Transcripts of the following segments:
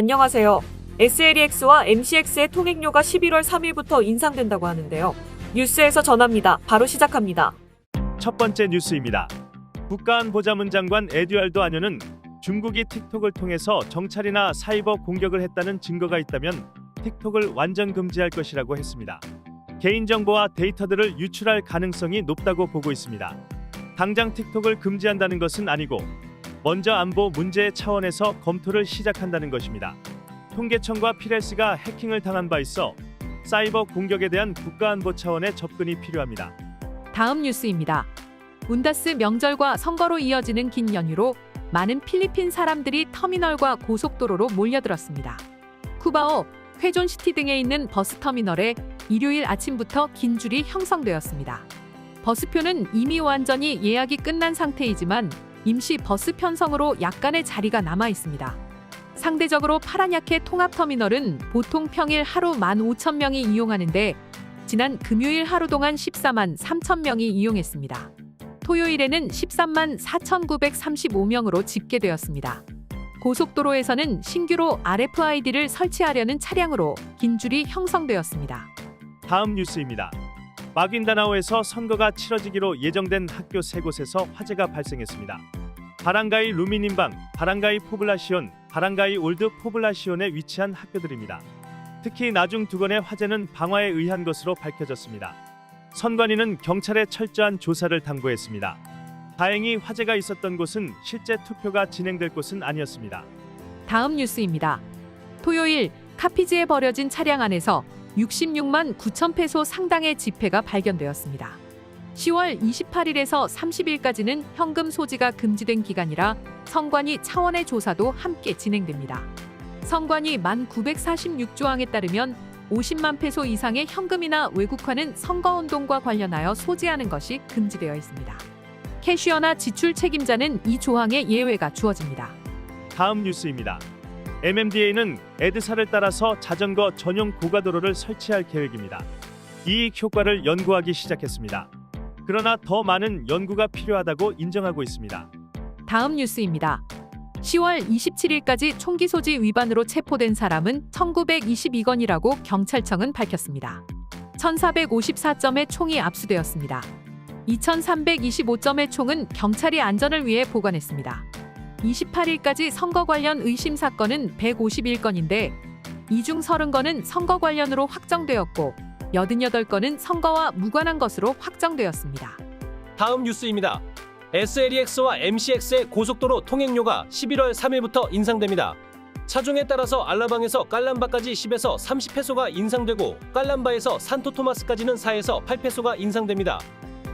안녕하세요. SLEX와 MCX의 통행료가 11월 3일부터 인상된다고 하는데요. 뉴스에서 전합니다. 바로 시작합니다. 첫 번째 뉴스입니다. 국가안보자문 장관 에듀알도 아뇨는 중국이 틱톡을 통해서 정찰이나 사이버 공격을 했다는 증거가 있다면 틱톡을 완전 금지할 것이라고 했습니다. 개인정보와 데이터들을 유출할 가능성이 높다고 보고 있습니다. 당장 틱톡을 금지한다는 것은 아니고 먼저 안보 문제의 차원에서 검토를 시작한다는 것입니다. 통계청과 피레스가 해킹을 당한 바 있어 사이버 공격에 대한 국가안보 차원의 접근이 필요합니다. 다음 뉴스입니다. 운다스 명절과 선거로 이어지는 긴 연휴로 많은 필리핀 사람들이 터미널과 고속도로로 몰려들었습니다. 쿠바오, 회존시티 등에 있는 버스터미널에 일요일 아침부터 긴 줄이 형성되었습니다. 버스표는 이미 완전히 예약이 끝난 상태이지만 임시 버스 편성으로 약간의 자리가 남아 있습니다. 상대적으로 파라냐케 통합터미널은 보통 평일 하루 15,000명이 이용하는데 지난 금요일 하루 동안 14만 3,000명이 이용했습니다. 토요일에는 13만 4,935명으로 집계되었습니다. 고속도로에서는 신규로 RFID를 설치하려는 차량으로 긴 줄이 형성되었습니다. 다음 뉴스입니다. 마긴다나오에서 선거가 치러지기로 예정된 학교 3곳에서 화재가 발생했습니다. 바랑가이 루미닌방, 바랑가이 포블라시온, 바랑가이 올드 포블라시온에 위치한 학교들입니다. 특히 나중 두 건의 화재는 방화에 의한 것으로 밝혀졌습니다. 선관위는 경찰에 철저한 조사를 당부했습니다. 다행히 화재가 있었던 곳은 실제 투표가 진행될 곳은 아니었습니다. 다음 뉴스입니다. 토요일 카피지에 버려진 차량 안에서 66만 9천 페소 상당의 지폐가 발견되었습니다. 10월 28일에서 30일까지는 현금 소지가 금지된 기간이라 선관위 차원의 조사도 함께 진행됩니다. 선관위 만 946조항에 따르면 50만 페소 이상의 현금이나 외국화는 선거운동과 관련하여 소지하는 것이 금지되어 있습니다. 캐시어나 지출 책임자는 이 조항에 예외가 주어집니다. 다음 뉴스입니다. MMDA는 에드사를 따라서 자전거 전용 고가도로를 설치할 계획입니다. 이익 효과를 연구하기 시작했습니다. 그러나 더 많은 연구가 필요하다고 인정하고 있습니다. 다음 뉴스입니다. 10월 27일까지 총기 소지 위반으로 체포된 사람은 1922건이라고 경찰청은 밝혔습니다. 1454점의 총이 압수되었습니다. 2325점의 총은 경찰이 안전을 위해 보관했습니다. 28일까지 선거 관련 의심 사건은 151건인데 이 중 30건은 선거 관련으로 확정되었고 88건은 선거와 무관한 것으로 확정되었습니다. 다음 뉴스입니다. SLEX와 MCX의 고속도로 통행료가 11월 3일부터 인상됩니다. 차종에 따라서 알라방에서 깔람바까지 10에서 30페소가 인상되고 깔람바에서 산토토마스까지는 4에서 8페소가 인상됩니다.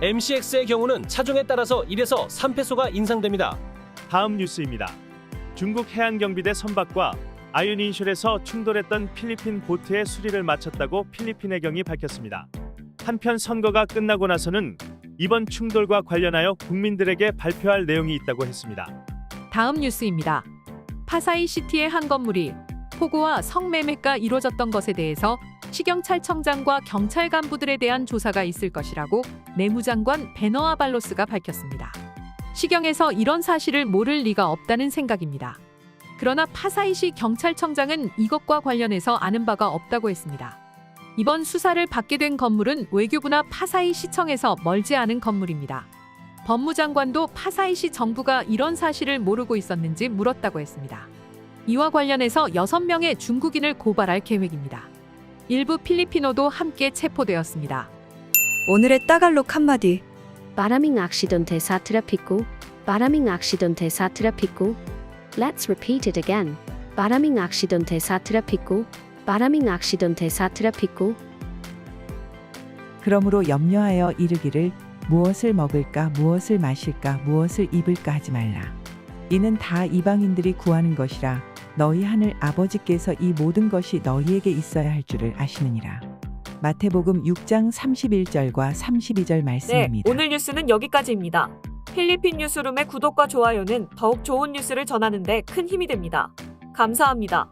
MCX의 경우는 차종에 따라서 1에서 3페소가 인상됩니다. 다음 뉴스입니다. 중국 해안경비대 선박과 아윤인슐에서 충돌했던 필리핀 보트의 수리를 마쳤다고 필리핀 해경이 밝혔습니다. 한편 선거가 끝나고 나서는 이번 충돌과 관련하여 국민들에게 발표할 내용이 있다고 했습니다. 다음 뉴스입니다. 파사이시티의 한 건물이 폭우와 성매매가 이루어졌던 것에 대해서 시경찰청장과 경찰 간부들에 대한 조사가 있을 것이라고 내무장관 베너아발로스가 밝혔습니다. 시경에서 이런 사실을 모를 리가 없다는 생각입니다. 그러나 파사이시 경찰청장은 이것과 관련해서 아는 바가 없다고 했습니다. 이번 수사를 받게 된 건물은 외교부나 파사이시청에서 멀지 않은 건물입니다. 법무장관도 파사이시 정부가 이런 사실을 모르고 있었는지 물었다고 했습니다. 이와 관련해서 6명의 중국인을 고발할 계획입니다. 일부 필리피노도 함께 체포되었습니다. 오늘의 따갈록 한마디. Maraming aksidente sa trapiko. Maraming aksidente sa trapiko. Let's repeat it again. Maraming aksidente sa trapiko. Maraming aksidente sa trapiko. 그러므로 염려하여 이르기를 무엇을 먹을까 무엇을 마실까 무엇을 입을까 하지 말라. 이는 다 이방인들이 구하는 것이라 너희 하늘 아버지께서 이 모든 것이 너희에게 있어야 할 줄을 아시느니라. 마태복음 6장 31절과 32절 말씀입니다. 네, 오늘 뉴스는 여기까지입니다. 필리핀 뉴스룸의 구독과 좋아요는 더욱 좋은 뉴스를 전하는 데 큰 힘이 됩니다. 감사합니다.